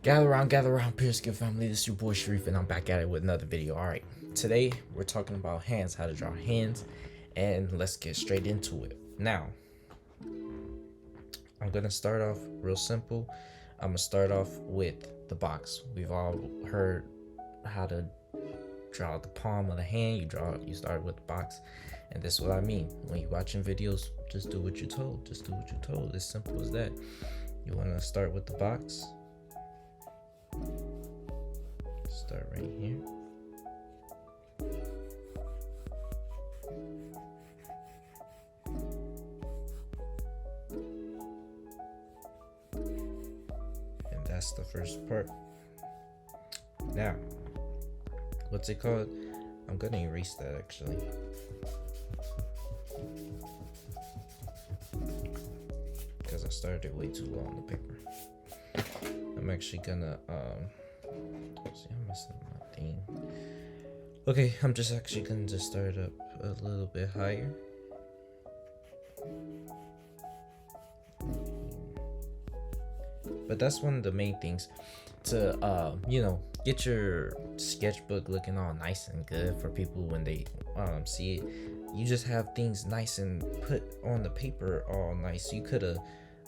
Gather around, PureSkill family. This is your boy Sharif, and I'm back at it with another video. All right, today we're talking about hands, how to draw hands, and let's get straight into it. Now, I'm gonna start off real simple. I'm gonna start off with the box. We've all heard how to draw the palm of the hand. You start with the box, and this is what I mean. When you're watching videos, just do what you're told. Just do what you're told. As simple as that. You wanna start with the box. Start right here. And that's the first part. Now, what's it called? I'm gonna erase that actually. Because I started it way too low on the paper. I'm actually gonna see, I'm missing my thing. Okay, I'm just actually gonna just start up a little bit higher. But that's one of the main things to get your sketchbook looking all nice and good for people when they see it. You just have things nice and put on the paper all nice.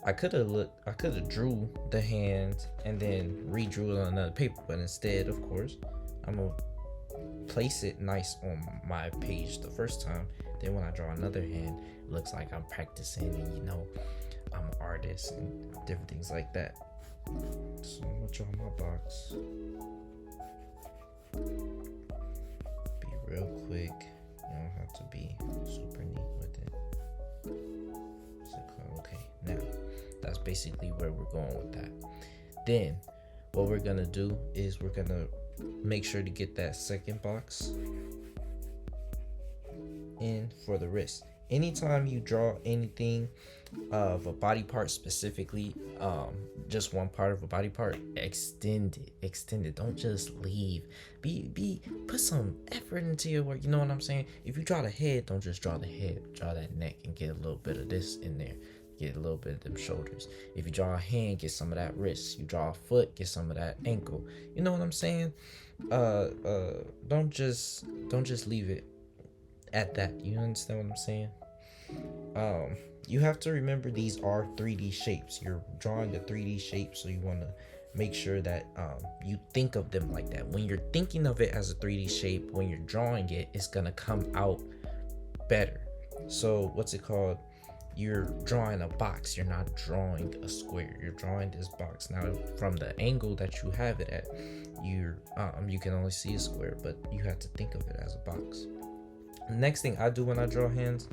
I could have drew the hand and then redrew it on another paper, but instead, of course, I'm gonna place it nice on my page the first time. Then when I draw another hand, it looks like I'm practicing and I'm an artist and different things like that. So I'm gonna draw my box. Be real quick. You don't have to be super neat with it. Okay, now that's basically where we're going with that. Then what we're gonna do is we're gonna make sure to get that second box in for the wrist. Anytime you draw anything of a body part, specifically just one part of a body part, extend it. Don't just leave. Put some effort into your work. You know what I'm saying? If you draw the head, don't just draw the head. Draw that neck and get a little bit of this in there. Get a little bit of them shoulders. If you draw a hand, get some of that wrist. You draw a foot, get some of that ankle. You know what I'm saying? Don't just leave it at that. You understand what I'm saying? You have to remember these are 3D shapes. You're drawing a 3D shape, so you want to make sure that you think of them like that. When you're thinking of it as a 3D shape, when you're drawing it, it's gonna come out better. So what's it called? You're drawing a box. You're not drawing a square. You're drawing this box. Now, from the angle that you have it at, you can only see a square, but you have to think of it as a box. The next thing I do when I draw hands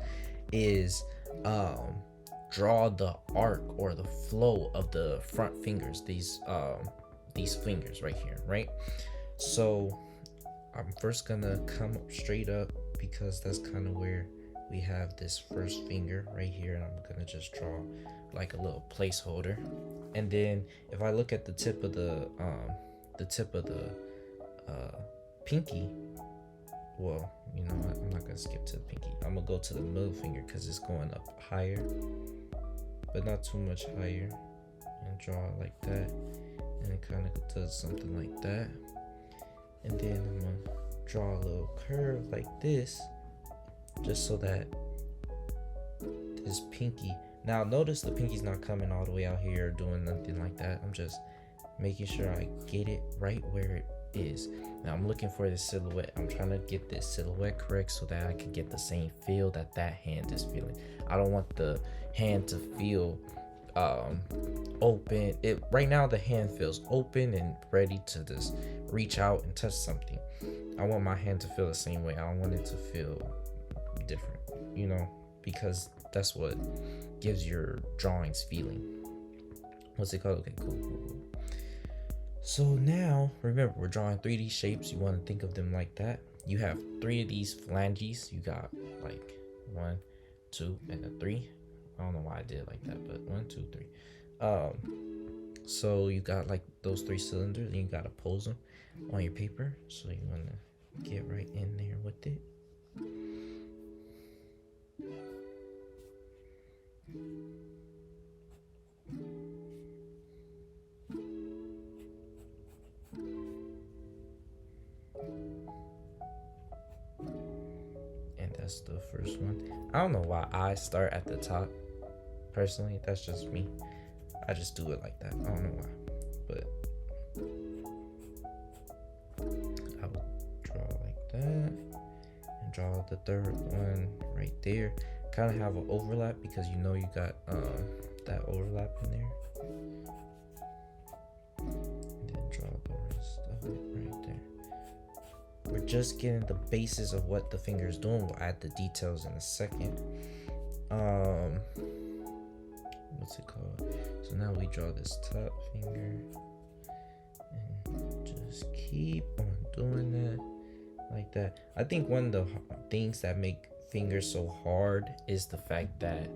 is draw the arc or the flow of the front fingers. These fingers right here, right? So I'm first gonna come up straight up because that's kind of where we have this first finger right here, and I'm gonna just draw like a little placeholder. And then if I look at the tip of the pinky, well, you know what, I'm not gonna skip to the pinky. I'm gonna go to the middle finger because it's going up higher, but not too much higher, and draw it like that, and it kind of does something like that. And then I'm gonna draw a little curve like this, just so that this pinky, now notice the pinky's not coming all the way out here or doing nothing like that. I'm just making sure I get it right where it is. Now I'm looking for the silhouette. I'm trying to get this silhouette correct so that I can get the same feel that hand is feeling. I don't want the hand to feel open. Right now the hand feels open and ready to just reach out and touch something. I want my hand to feel the same way. I don't want it to feel different, because that's what gives your drawings feeling. What's it called? Okay, cool. So now remember, we're drawing 3D shapes. You want to think of them like that. You have 3 of these phalanges. You got like 1, 2, and a 3. I don't know why I did it like that, but 1, 2, 3. So you got like those 3 cylinders, and you gotta pose them on your paper. So you want to get right in there with it. That's the first one. I don't know why I start at the top. Personally, that's just me. I just do it like that. I don't know why, but I will draw like that and draw the third one right there. Kind of have an overlap because you know you got that overlap in there. And then draw the rest of it right there. We're just getting the basis of what the finger is doing. We'll add the details in a second. What's it called? So now we draw this top finger and just keep on doing that like that. I think one of the things that make fingers so hard is the fact that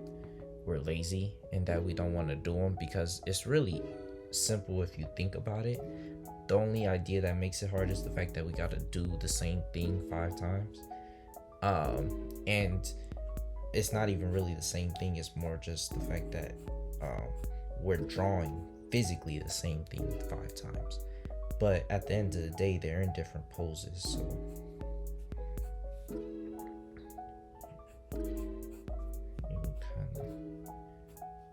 we're lazy and that we don't want to do them, because it's really simple if you think about it. The only idea that makes it hard is the fact that we got to do the same thing 5 times. And it's not even really the same thing. It's more just the fact that we're drawing physically the same thing 5 times. But at the end of the day, they're in different poses. So you kind of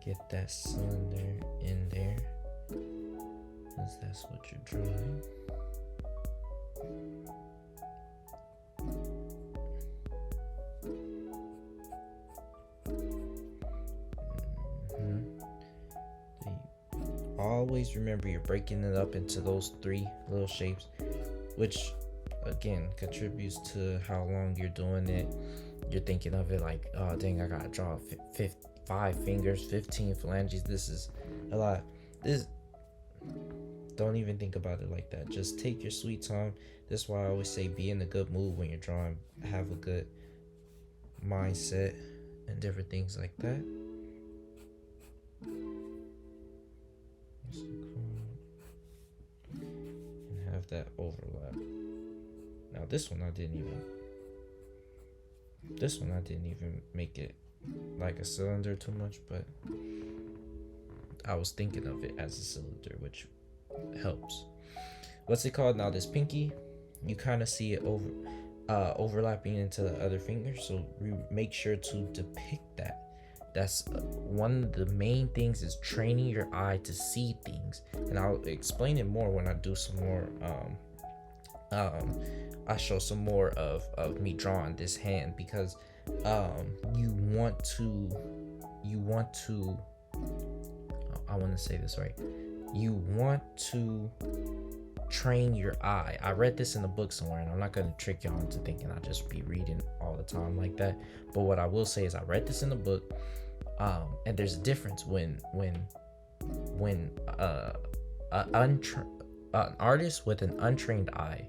get that cylinder in there, because that's what you're drawing. Always remember you're breaking it up into those 3 little shapes, which again contributes to how long you're doing it. You're thinking of it like, oh dang, I gotta draw 5 fingers, 15 phalanges. This is a lot. Don't even think about it like that. Just take your sweet time. That's why I always say be in a good mood when you're drawing. Have a good mindset and different things like that. And have that overlap. Now this one I didn't even make it like a cylinder too much, but I was thinking of it as a cylinder, which helps. What's it called? Now this pinky, you kind of see it overlapping into the other finger, so make sure to depict that. That's one of the main things, is training your eye to see things, and I'll explain it more when I do some more I show some more of me drawing this hand, because you want to I want to say this right. You want to train your eye. I read this in a book somewhere, and I'm not going to trick y'all into thinking I just be reading all the time like that. But what I will say is I read this in a book, and there's a difference when an artist with an untrained eye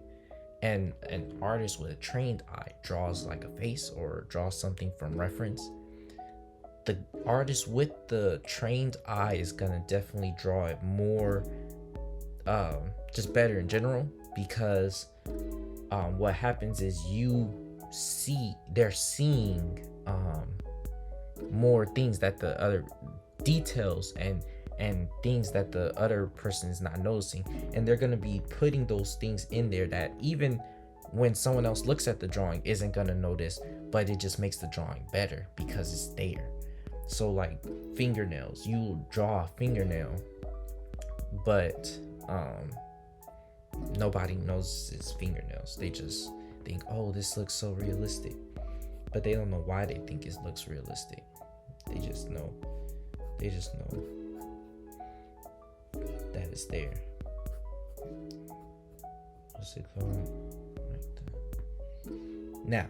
and an artist with a trained eye draws like a face or draws something from reference. The artist with the trained eye is gonna definitely draw it more, just better in general, because what happens is they're seeing more things that the other details and things that the other person is not noticing, and they're gonna be putting those things in there that even when someone else looks at the drawing isn't gonna notice, but it just makes the drawing better because it's there. So like fingernails, you draw a fingernail, but nobody knows it's fingernails. They just think, oh, this looks so realistic, but they don't know why they think it looks realistic. They just know that it's there. What's it called? Like that. Now,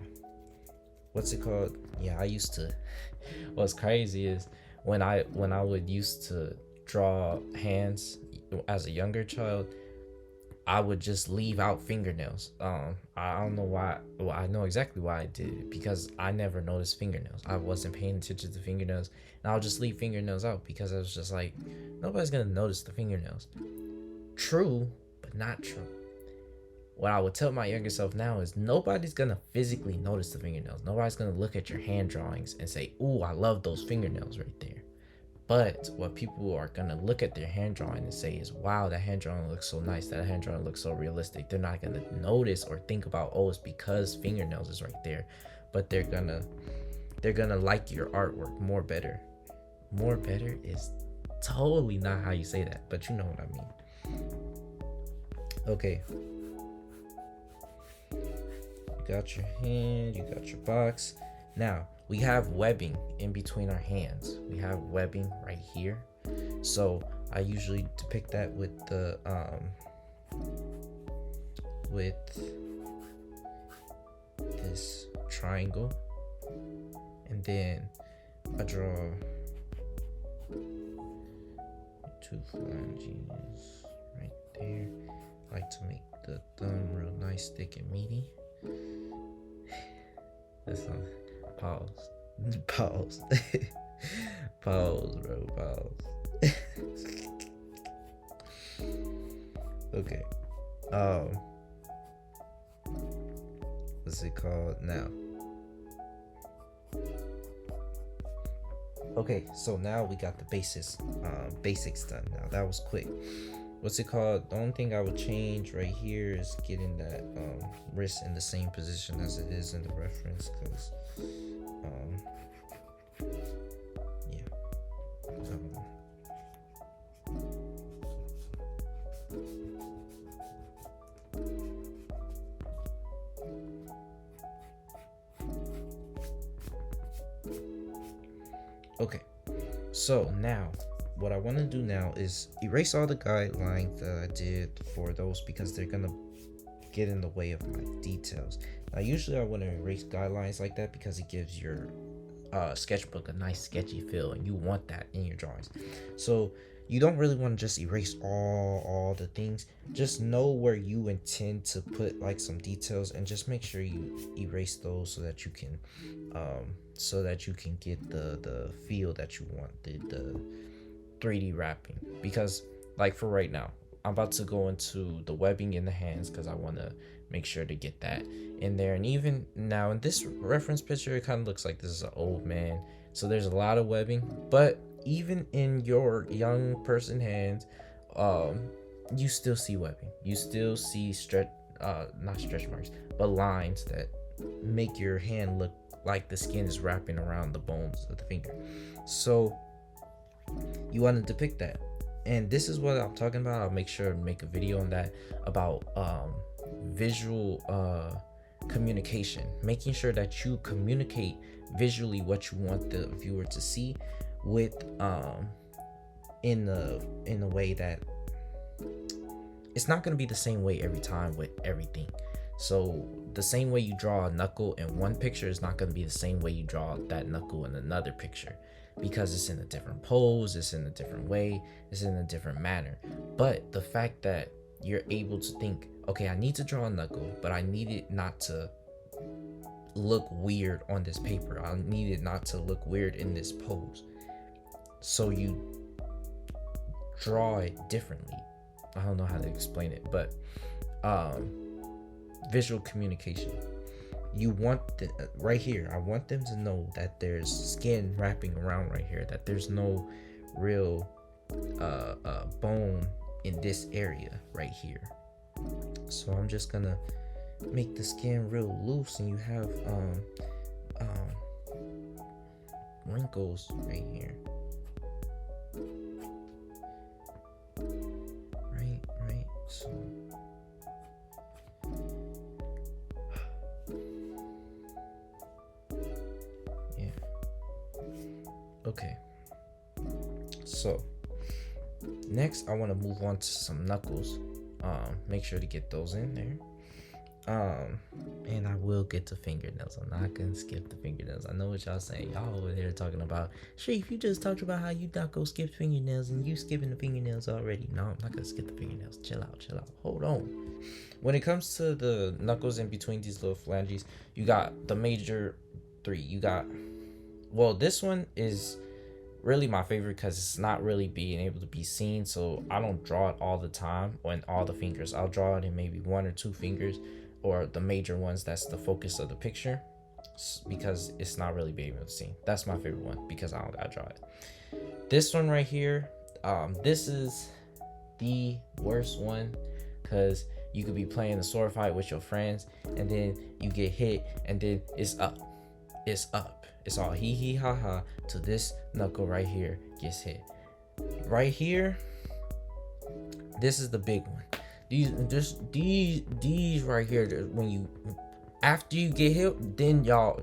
what's it called? Yeah, I used to. What's crazy is when I would used to draw hands as a younger child, I would just leave out fingernails. I don't know why. Well, I know exactly why I did it, because I never noticed fingernails. I wasn't paying attention to fingernails, and I'll just leave fingernails out because I was just like, nobody's gonna notice the fingernails. True, but not true. What I would tell my younger self now is nobody's gonna physically notice the fingernails. Nobody's gonna look at your hand drawings and say, "Ooh, I love those fingernails right there." But what people are gonna look at their hand drawing and say is, "Wow, that hand drawing looks so nice. That hand drawing looks so realistic." They're not gonna notice or think about, "Oh, it's because fingernails is right there." but they're gonna like your artwork more better. More better is totally not how you say that, but you know what I mean. Okay, you got your hand, you got your box. Now we have webbing in between our hands. We have webbing right here. So I usually depict that with the with this triangle, and then I draw 2 phalanges right there. I like to make the thumb real nice, thick, and meaty. That's not pause. Pause. Pause, bro. Pause. Okay. What's it called now? Okay, so now we got the basics done. Now that was quick. What's it called? The only thing I would change right here is getting that wrist in the same position as it is in the reference, because yeah. Okay, so now what I want to do now is erase all the guidelines that I did for those, because they're gonna get in the way of my details. Now usually I want to erase guidelines like that because it gives your sketchbook a nice sketchy feel, and you want that in your drawings. So you don't really want to just erase all the things. Just know where you intend to put like some details, and just make sure you erase those so that you can get the feel that you want, the 3D wrapping. Because like for right now, I'm about to go into the webbing in the hands because I want to make sure to get that in there. And even now in this reference picture, it kind of looks like this is an old man, so there's a lot of webbing. But even in your young person hands, you still see webbing. You still see not stretch marks, but lines that make your hand look like the skin is wrapping around the bones of the finger. So you want to depict that, and this is what I'm talking about. I'll make sure to make a video on that, about visual communication, making sure that you communicate visually what you want the viewer to see, with in a way that it's not going to be the same way every time with everything. So the same way you draw a knuckle in one picture is not going to be the same way you draw that knuckle in another picture, because it's in a different pose, it's in a different way, it's in a different manner. But the fact that you're able to think, okay, I need to draw a knuckle, but I need it not to look weird on this paper. I need it not to look weird in this pose. So you draw it differently. I don't know how to explain it, but visual communication. You want right here, I want them to know that there's skin wrapping around right here, that there's no real bone in this area right here. So I'm just gonna make the skin real loose, and you have wrinkles right here. Right. So yeah. Okay. So next I want to move on to some knuckles. Make sure to get those in there. And I will get to fingernails. I'm not gonna skip the fingernails. I know what y'all saying. Y'all over there talking about, Sharif, you just talked about how you not gonna skip fingernails, and you skipping the fingernails already. No, I'm not gonna skip the fingernails. Chill out. Hold on. When it comes to the knuckles in between these little phalanges, you got the major 3. You got, well, this one is really my favorite because it's not really being able to be seen, so I don't draw it all the time on all the fingers. I'll draw it in maybe 1 or 2 fingers, or the major ones that's the focus of the picture, because it's not really being able to see. That's my favorite one because I don't gotta draw it. This one right here, this is the worst one, because you could be playing a sword fight with your friends, and then you get hit, and then it's up. it's up. It's all hee hee ha ha till this knuckle right here gets hit. Right here, this is the big one. These right here, when you, after you get hit, then y'all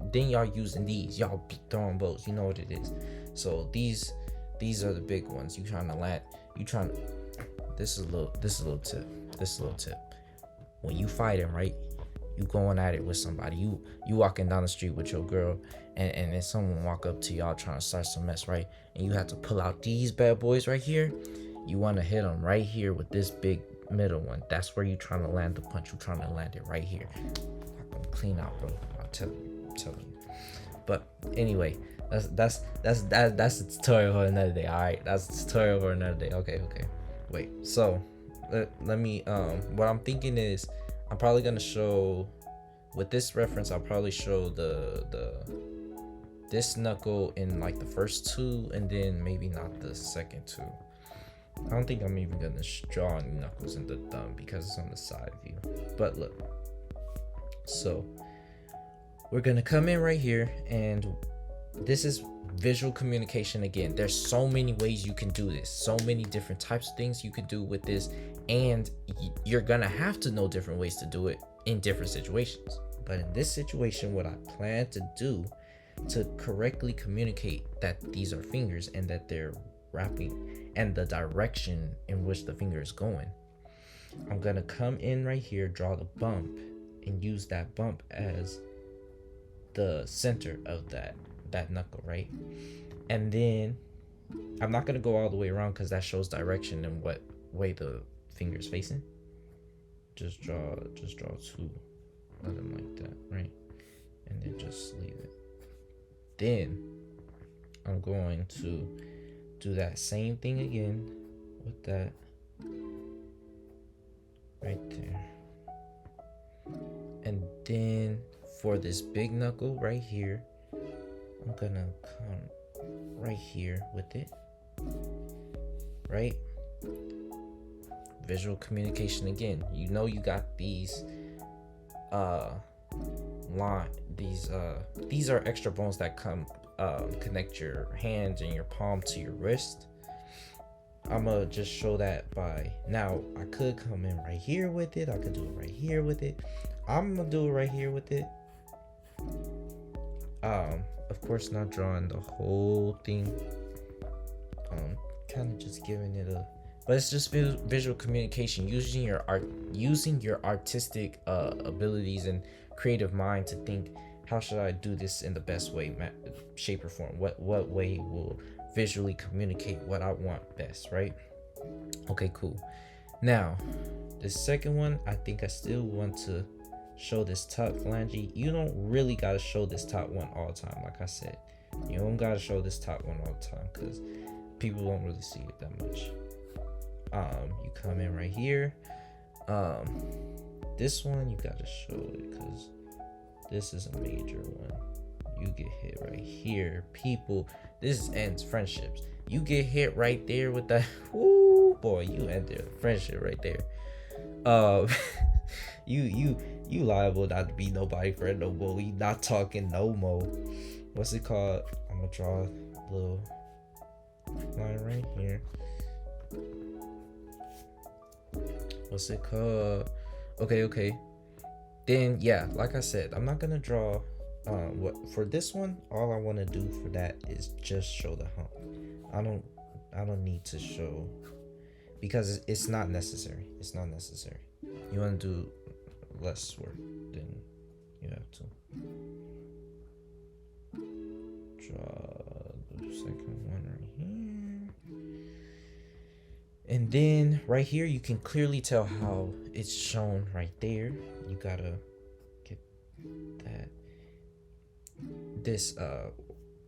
using these. Y'all throwing bows. You know what it is. So these are the big ones. You trying to land. You trying to. This is a little tip. When you fighting, right? You going at it with somebody. You walking down the street with your girl, and then someone walk up to y'all trying to start some mess, right? And you have to pull out these bad boys right here. You want to hit them right here with this big middle one. That's where you trying to land the punch. You trying to land it right here. I'm clean out, bro. I'm telling you. But anyway, that's a tutorial for another day. All right, that's a tutorial for another day. Okay. Wait. So let me. What I'm thinking is, I'm probably gonna show, with this reference, I'll probably show this knuckle in like the first two, and then maybe not the second two. I don't think I'm even gonna draw any knuckles in the thumb because it's on the side view. But look, so we're gonna come in right here, and this is visual communication again. There's so many ways you can do this, so many different types of things you can do with this, and you're gonna have to know different ways to do it in different situations. But in this situation, what I plan to do to correctly communicate that these are fingers and that they're wrapping and the direction in which the finger is going, I'm gonna come in right here, draw the bump, and use that bump as the center of that knuckle, right? And then I'm not gonna go all the way around because that shows direction and what way the finger is facing. Just draw two of them like that, right? And then just leave it. Then I'm going to do that same thing again with that right there. And then for this big knuckle right here, I'm gonna come right here with it, right? Visual communication again. You know you got these these are extra bones that come connect your hands and your palm to your wrist. I'm gonna just show that by, now I could come in right here with it, I could do it right here with it. I'm gonna do it right here with it. Of course not drawing the whole thing, kind of just giving it a, but it's just visual communication, using your artistic abilities and creative mind to think, how should I do this in the best way, shape or form? What way will visually communicate what I want best, right? Okay, cool. Now, the second one, I think I still want to show this top phalange. You don't really gotta show this top one all the time. Like I said, you don't gotta show this top one all the time because people don't really see it that much. You come in right here. This one you gotta show it because this is a major one. You get hit right here, people. This ends friendships. You get hit right there with that. Woo, boy, you end their friendship right there. You liable not to be nobody friend no more. We not talking no more. What's it called? I'm gonna draw a little line right here. What's it called? Okay. Then yeah, like I said, I'm not gonna draw. What for this one? All I want to do for that is just show the hump. I don't need to show because it's not necessary. It's not necessary. You want to do less work than you have to. Draw the second one right here. And then right here, you can clearly tell how it's shown right there. You gotta get that. This,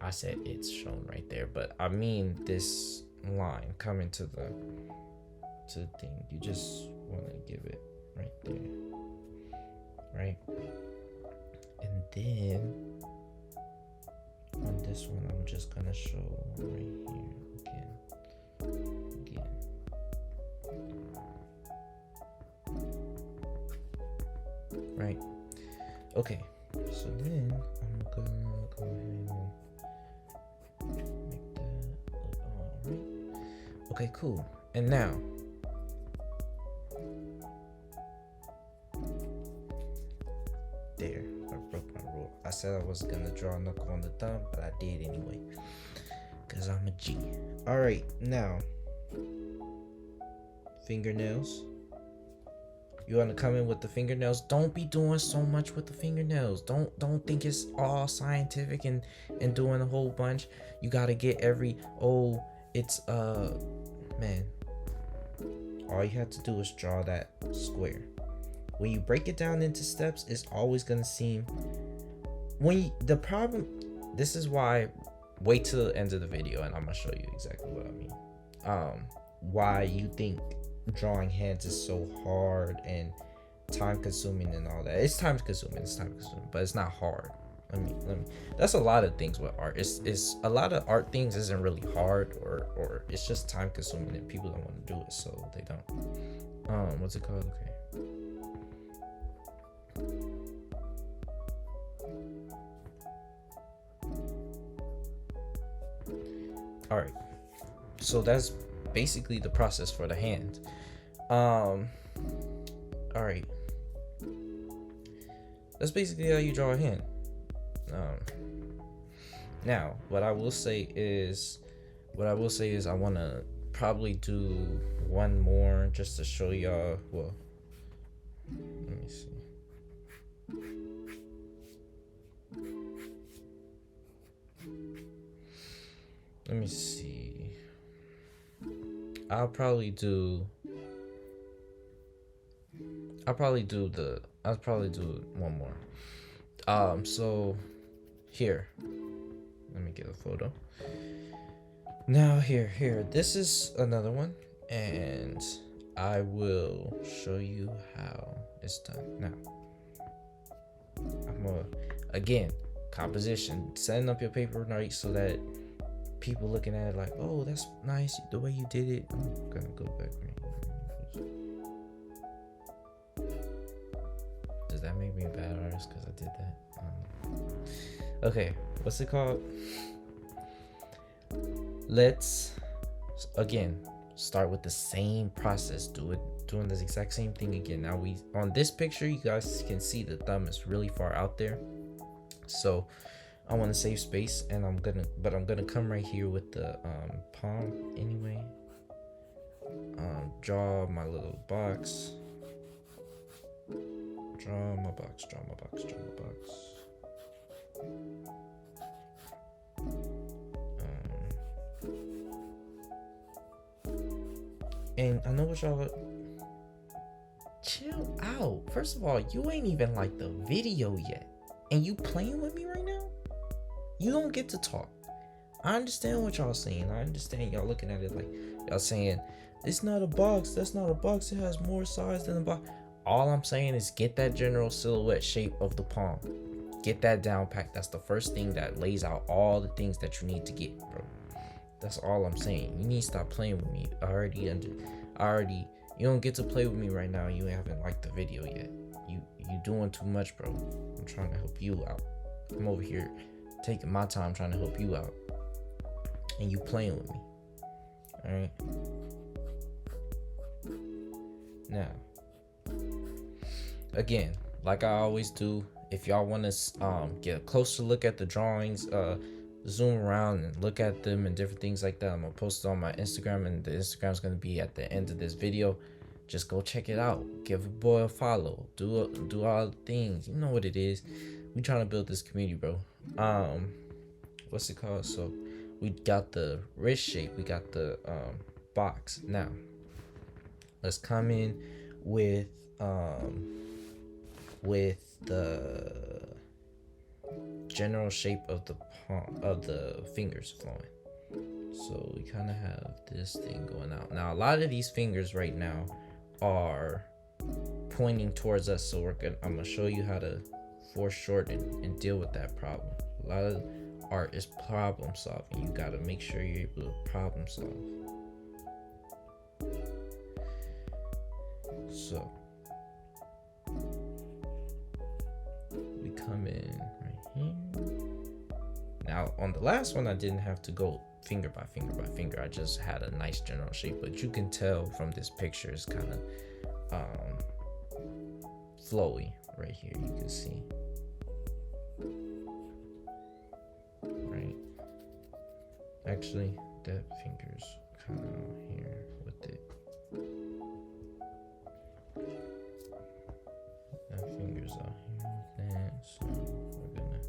I said it's shown right there, but I mean this line coming to the thing. You just want to give it right there, right? And then on this one, I'm just gonna show right here again. Right. Okay. So then I'm gonna go ahead and make that look alright. Okay, cool. And now, there, I broke my rule. I said I wasn't gonna draw a knuckle on the thumb, but I did anyway, cause I'm a G. All right, now fingernails. You want to come in with the fingernails. Don't be doing so much with the fingernails. Don't think it's all scientific and doing a whole bunch. You gotta get every it's man. All you have to do is draw that square. When you break it down into steps, it's always gonna seem the problem. This is why wait till the end of the video and I'm gonna show you exactly what I mean. Why you think drawing hands is so hard and time consuming and all that. It's time consuming, but it's not hard. Let me that's a lot of things with art. It's a lot of art things isn't really hard or it's just time consuming and people don't want to do it, so they don't. What's it called? Okay. All right. So that's basically the process for the hand. All right, that's basically how you draw a hand. Now what I will say is I want to probably do one more just to show y'all. Well, let me see. I'll probably do one more. So here, let me get a photo. Now here, this is another one, and I will show you how it's done. Now, again, composition, setting up your paper right so that people looking at it like, oh, that's nice the way you did it. I'm gonna go back. Does that make me a bad artist because I did that? Okay, what's it called? Let's again start with the same process. Doing this exact same thing again. Now on this picture, you guys can see the thumb is really far out there, so I want to save space, and I'm gonna come right here with the palm anyway. Draw my little box. Draw my box. And I know what y'all. Chill out. First of all, you ain't even like the video yet, and you playing with me right now. You don't get to talk. I understand what y'all saying. I understand y'all looking at it like y'all saying it's not a box. That's not a box. It has more size than a box. All I'm saying is get that general silhouette shape of the palm. Get that down pat. That's the first thing that lays out all the things that you need to get, bro. That's all I'm saying. You need to stop playing with me. You don't get to play with me right now. You haven't liked the video yet. You doing too much, bro. I'm trying to help you out. I'm over here taking my time trying to help you out, and you playing with me. All right. Now, again, like I always do, if y'all want to get a closer look at the drawings, zoom around and look at them and different things like that, I'm gonna post it on my Instagram, and the Instagram's gonna be at the end of this video. Just go check it out. Give a boy a follow. Do all the things. You know what it is. We trying to build this community, bro. What's it called? So we got the wrist shape. We got the box. Now let's come in with the general shape of the palm of the fingers flowing. So we kind of have this thing going out. Now a lot of these fingers right now are pointing towards us, so I'm gonna show you how to foreshorten and deal with that problem. A lot of art is problem solving. You gotta make sure you're able to problem solve. So we come in right here. on the last one, I didn't have to go finger by finger by finger. I just had a nice general shape, but you can tell from this picture it's kind of flowy right here. You can see, right? Actually, that finger's kind of here with it. That finger's out here with that, so we're gonna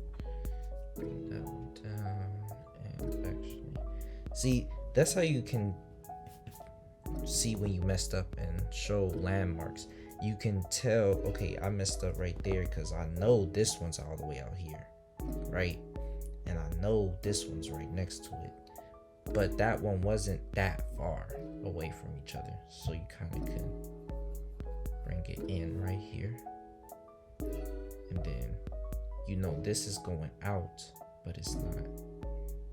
bring that one down and actually see. That's how you can see when you messed up and show landmarks. You can tell, okay, I messed up right there because I know this one's all the way out here, right? And I know this one's right next to it, but that one wasn't that far away from each other, so you kind of can bring it in right here, and then you know this is going out, but it's not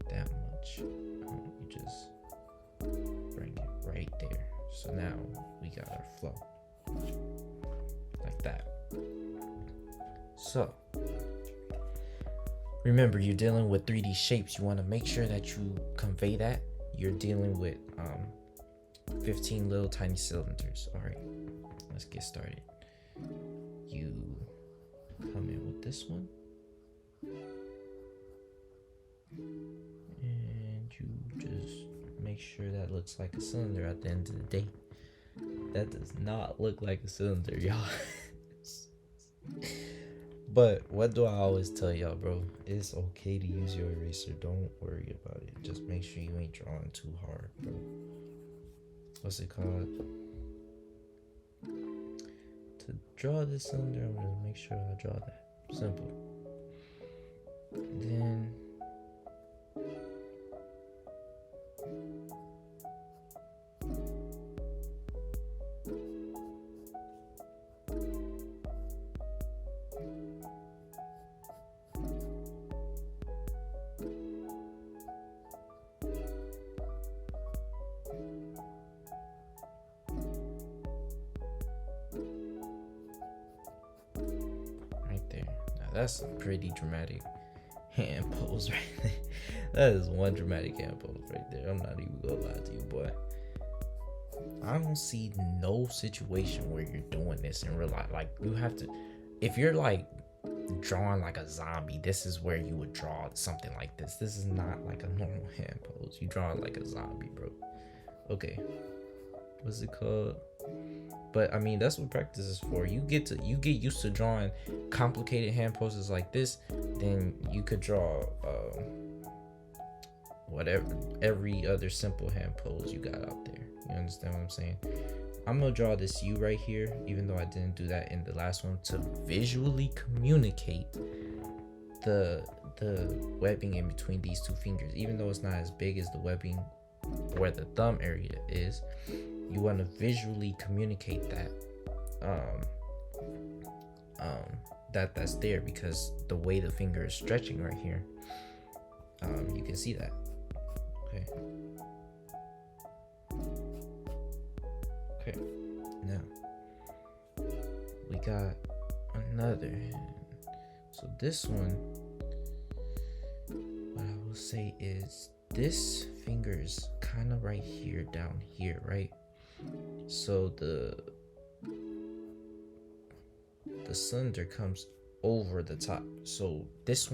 that much. You just bring it right there, so now we got our flow like that. So remember, you're dealing with 3D shapes. You want to make sure that you convey that you're dealing with 15 little tiny cylinders. All right, let's get started. You come in with this one, and you just make sure that looks like a cylinder at the end of the day. That does not look like a cylinder, y'all. But what do I always tell y'all, bro? It's okay to use your eraser. Don't worry about it. Just make sure you ain't drawing too hard, bro. What's it called? To draw this cylinder, I'm gonna make sure I draw that. Simple. And then that's a pretty dramatic hand pose right there. That is one dramatic hand pose right there. I'm not even gonna lie to you, boy. I don't see no situation where you're doing this in real life. Like, you have to, if you're like drawing like a zombie, this is where you would draw something like this. This is not like a normal hand pose. You draw like a zombie, bro. Okay, what's it called? But I mean, that's what practice is for. You get used to drawing complicated hand poses like this, then you could draw whatever, every other simple hand pose you got out there. You understand what I'm saying? I'm gonna draw this U right here, even though I didn't do that in the last one, to visually communicate the webbing in between these two fingers. Even though it's not as big as the webbing where the thumb area is, you want to visually communicate that that's there, because the way the finger is stretching right here, you can see that. Okay, now we got another hand. So this one, what I will say is this finger is kind of right here, down here, right? So the cylinder comes over the top. So this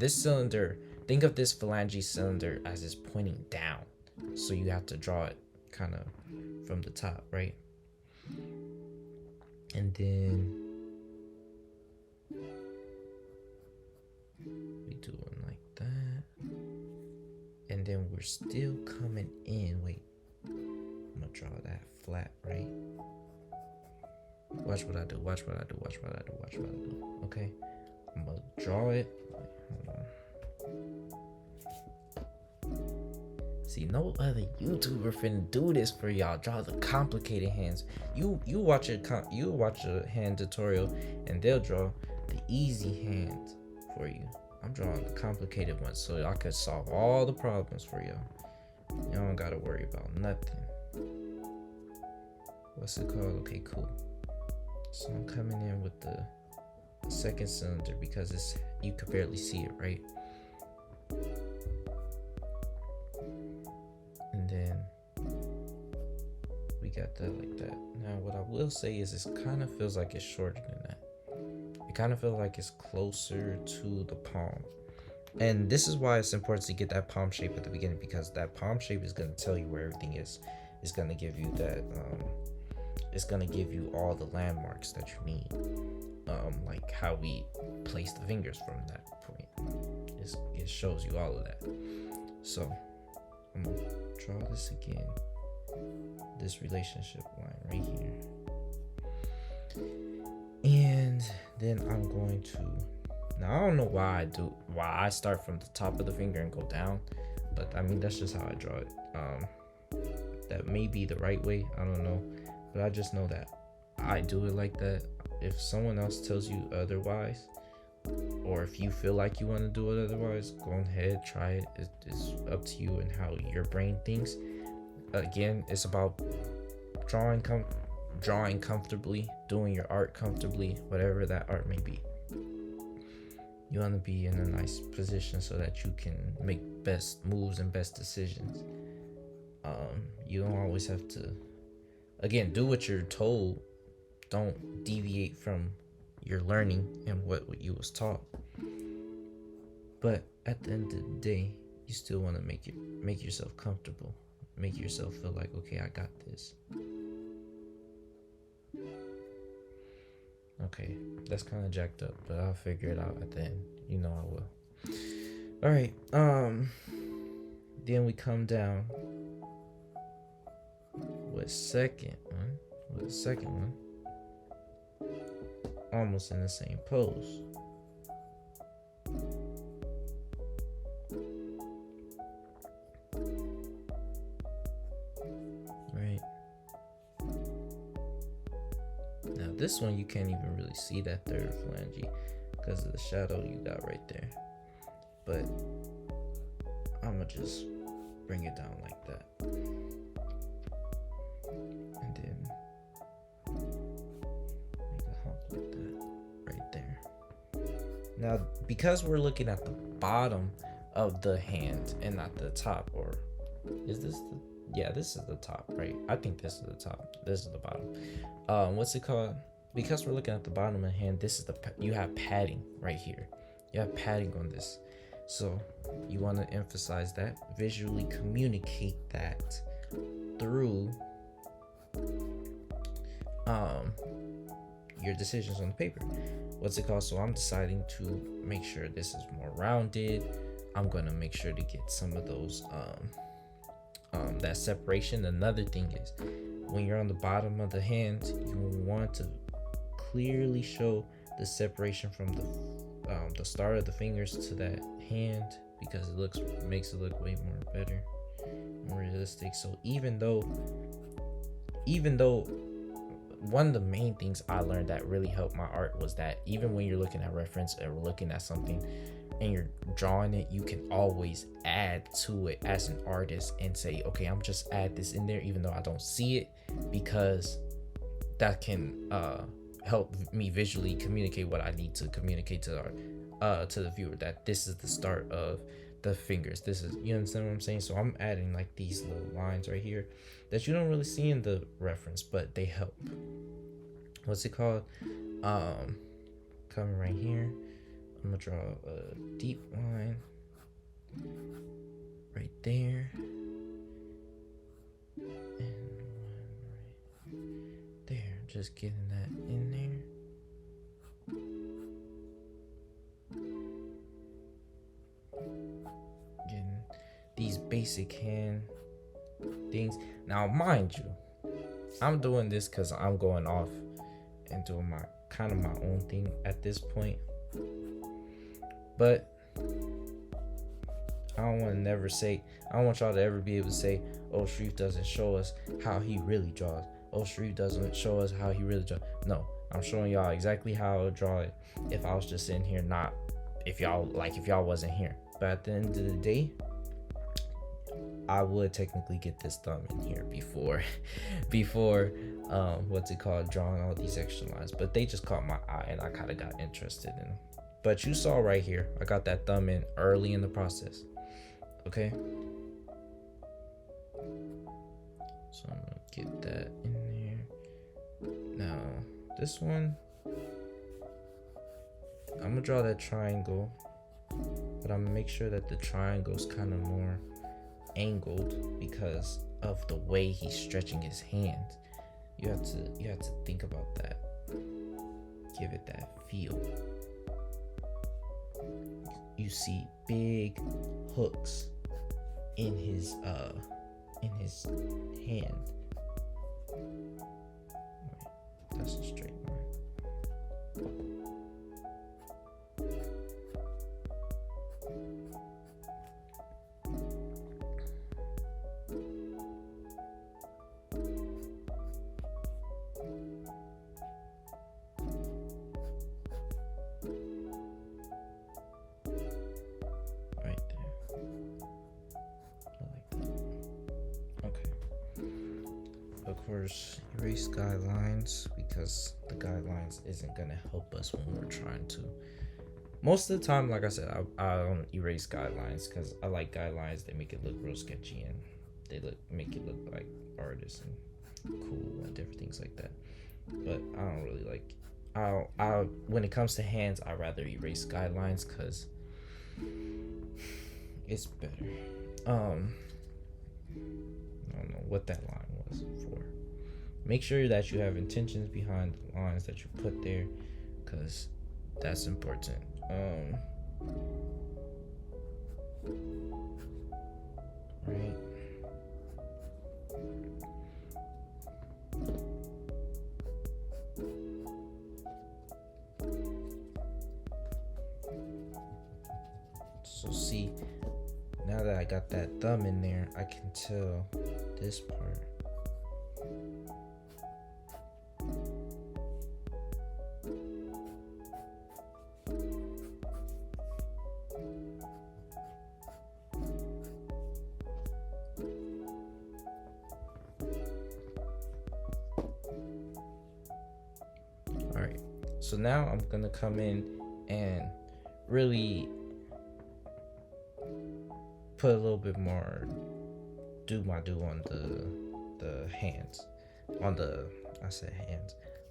cylinder, think of this phalange cylinder as it's pointing down. So you have to draw it kind of from the top, right? And then we do it like that. And then we're still coming in. Wait, I'm gonna draw that flat, right? Watch what I do. Watch what I do. Watch what I do. Watch what I do. Okay, I'm gonna draw it. Hold on. See, no other YouTuber finna do this for y'all. Draw the complicated hands. You watch a hand tutorial and they'll draw the easy hands for you. I'm drawing the complicated ones so I could solve all the problems for y'all. Y'all don't gotta worry about nothing. What's it called? Okay, cool. So I'm coming in with the second cylinder because you could barely see it, right? got that like that. Now what I will say is it kind of feels like it's shorter than that. It kind of feels like it's closer to the palm. And this is why it's important to get that palm shape at the beginning, because that palm shape is going to tell you where everything is. It's going to give you that it's going to give you all the landmarks that you need, like how we place the fingers from that point. It shows you all of that. So I'm gonna draw this again, this relationship line right here, and then I'm going to, now I don't know why I start from the top of the finger and go down, but I mean that's just how I draw it. That may be the right way, I don't know, but I just know that I do it like that. If someone else tells you otherwise, or if you feel like you want to do it otherwise, go ahead, try it. It's up to you and how your brain thinks. Again, it's about drawing comfortably, doing your art comfortably, whatever that art may be. You want to be in a nice position so that you can make best moves and best decisions. You don't always have to, again, do what you're told. Don't deviate from your learning and what you was taught. But at the end of the day, you still want to make yourself comfortable, make yourself feel like, okay, I got this. Okay, that's kind of jacked up, but I'll figure it out at the end. You know I will. All right. Then we come down with second one. Almost in the same pose. Right. Now this one you can't even really see that third phalange because of the shadow you got right there. But I'ma just bring it down like that. And then like that right there. Now, because we're looking at the bottom of the hand and not the top, or is this this is the top, right? I think this is the top. This is the bottom. What's it called? Because we're looking at the bottom of the hand, this is you have padding right here. You have padding on this. So you want to emphasize that, visually communicate that through your decisions on the paper. What's it called? So I'm deciding to make sure this is more rounded. I'm going to make sure to get some of those that separation. Another thing is, when you're on the bottom of the hand, you want to clearly show the separation from the start of the fingers to that hand, because it makes it look way more better, more realistic. So even though one of the main things I learned that really helped my art was that even when you're looking at reference or looking at something and you're drawing it, you can always add to it as an artist and say, okay, I'm just add this in there even though I don't see it, because that can help me visually communicate what I need to communicate to the viewer, that this is the start of the fingers. This is, you understand what I'm saying? So I'm adding like these little lines right here that you don't really see in the reference, but they help. What's it called? Coming right here, I'm gonna draw a deep line right there, and one right there. Just getting that in there. Getting these basic hand things. Now, mind you, I'm doing this because I'm going off and doing my kind of my own thing at this point. But I don't want y'all to ever be able to say, oh, Sharif doesn't show us how he really draws. Oh, Sharif doesn't show us how he really draws. No, I'm showing y'all exactly how I would draw it if I was just sitting here, not if y'all wasn't here. But at the end of the day, I would technically get this thumb in here before what's it called, drawing all these extra lines. But they just caught my eye and I kind of got interested in them. But you saw right here, I got that thumb in early in the process. Okay, so I'm gonna Get that in there. Now, this one, I'm gonna draw that triangle, but I'm gonna make sure that the triangle's kind of more angled because of the way he's stretching his hands. You have to think about that. Give it that feel. You see big hooks in his hand. Wait, that's a straight line. Of course, erase guidelines because the guidelines isn't gonna help us when we're trying to. Most of the time, like I said, I don't erase guidelines because I like guidelines. They make it look real sketchy and they make it look like artists and cool and different things like that. But I don't really like. I when it comes to hands, I rather erase guidelines because it's better. I don't know what that line was for. Make sure that you have intentions behind the lines that you put there, because that's important. Right. So see, now that I got that thumb in there, I can tell this part. All right, so now I'm gonna come in and really put a little bit more do on the hands,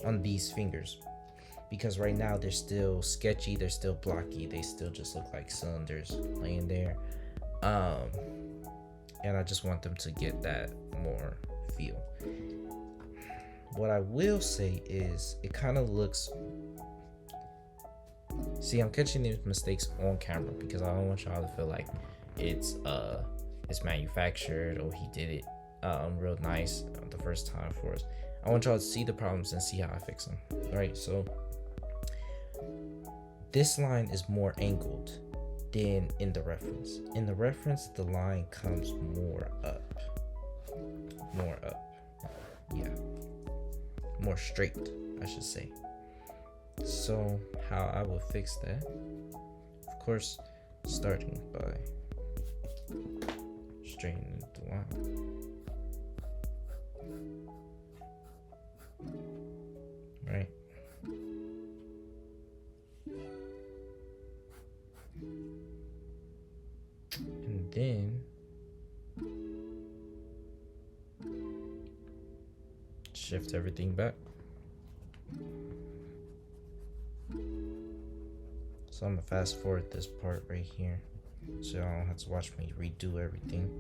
on these fingers, because right now they're still sketchy, they're still blocky, they still just look like cylinders laying there, and I just want them to get that more feel. What I will say is it kind of looks, see, I'm catching these mistakes on camera because I don't want y'all to feel like it's manufactured or he did it real nice the first time for us. I want y'all to see the problems and see how I fix them. All right, so this line is more angled than in the reference. In the reference, the line comes more up, yeah, more straight, I should say. So how I will fix that, of course, starting by straightening the line. Right. And then shift everything back. So I'm gonna fast forward this part right here, so I don't have to watch me redo everything.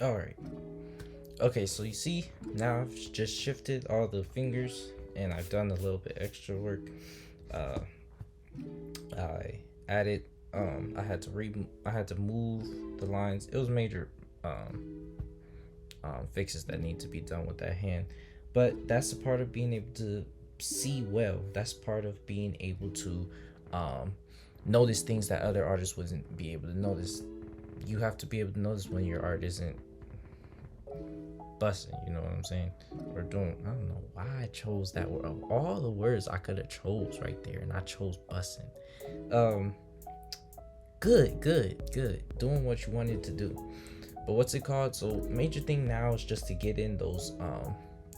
All right. Okay, so you see now I've just shifted all the fingers and I've done a little bit extra work. uh I added, I had to move the lines. It was major um fixes that need to be done with that hand, but that's a part of being able to see well. That's part of being able to um notice things that other artists wouldn't be able to notice. You have to be able to notice when your art isn't busting, you know what I'm saying, or doing, I don't know why I chose that word of all the words I could have chose right there, and I chose busting. um good doing what you wanted to do. But what's it called, so major thing now is just to get in those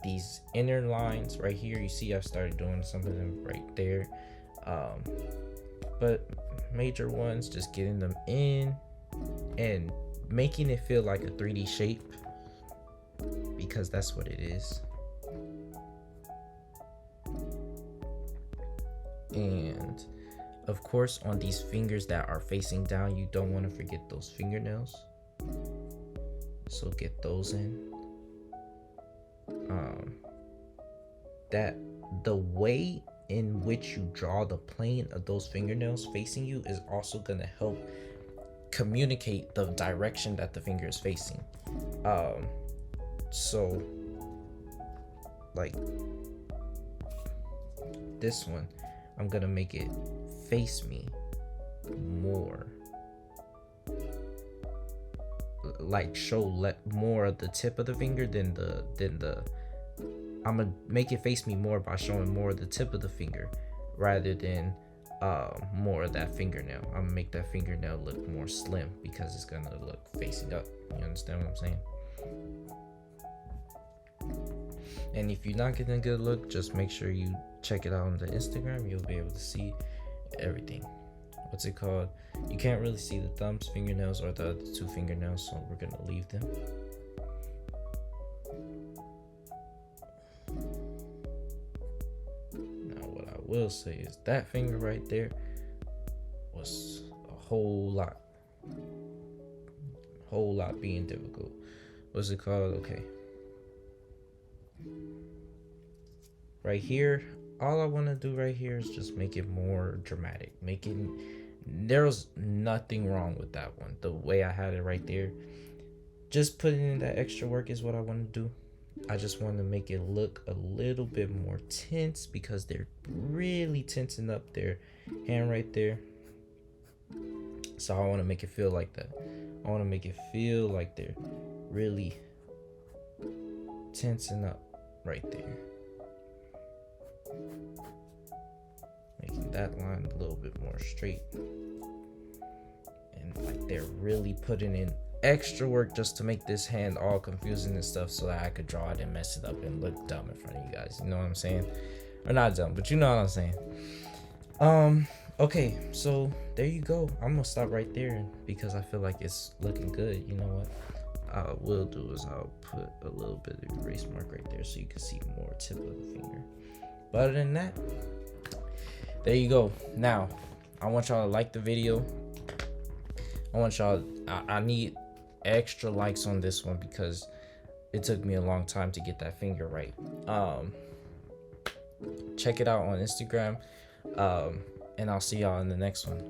these inner lines right here. You see I've started doing some of them right there, um but major ones, just getting them in and making it feel like a 3D shape, because that's what it is. And of course, on these fingers that are facing down, you don't want to forget those fingernails, so get those in. That the way in which you draw the plane of those fingernails facing you is also going to help communicate the direction that the finger is facing. So like this one, I'm gonna make it face me more, like show more of the tip of the finger than the I'm gonna make it face me more by showing more of the tip of the finger rather than more of that fingernail. I'm gonna make that fingernail look more slim because it's gonna look facing up. You understand what I'm saying? And if you're not getting a good look, just make sure you check it out on the Instagram. You'll be able to see everything. What's it called? You can't really see the thumbs, fingernails, or the other two fingernails, so we're gonna leave them. Now what I will say is that finger right there was a whole lot being difficult. What's it called? Okay, right here, all I want to do right here is just make it more dramatic. There's nothing wrong with that one, the way I had it right there. Just putting in that extra work is what I want to do. I just want to make it look a little bit more tense because they're really tensing up their hand right there. So I want to make it feel like that. I want to make it feel like they're really tensing up right there. Making that line a little bit more straight. And like they're really putting in extra work just to make this hand all confusing and stuff so that I could draw it and mess it up and look dumb in front of you guys. You know what I'm saying? Or not dumb, but you know what I'm saying. Okay, so there you go. I'm gonna stop right there because I feel like it's looking good. You know what I will do is I'll put a little bit of erase mark right there so you can see more tip of the finger. But other than that, there you go. Now I want y'all to like the video. I need extra likes on this one because it took me a long time to get that finger right. Check it out on Instagram, and I'll see y'all in the next one.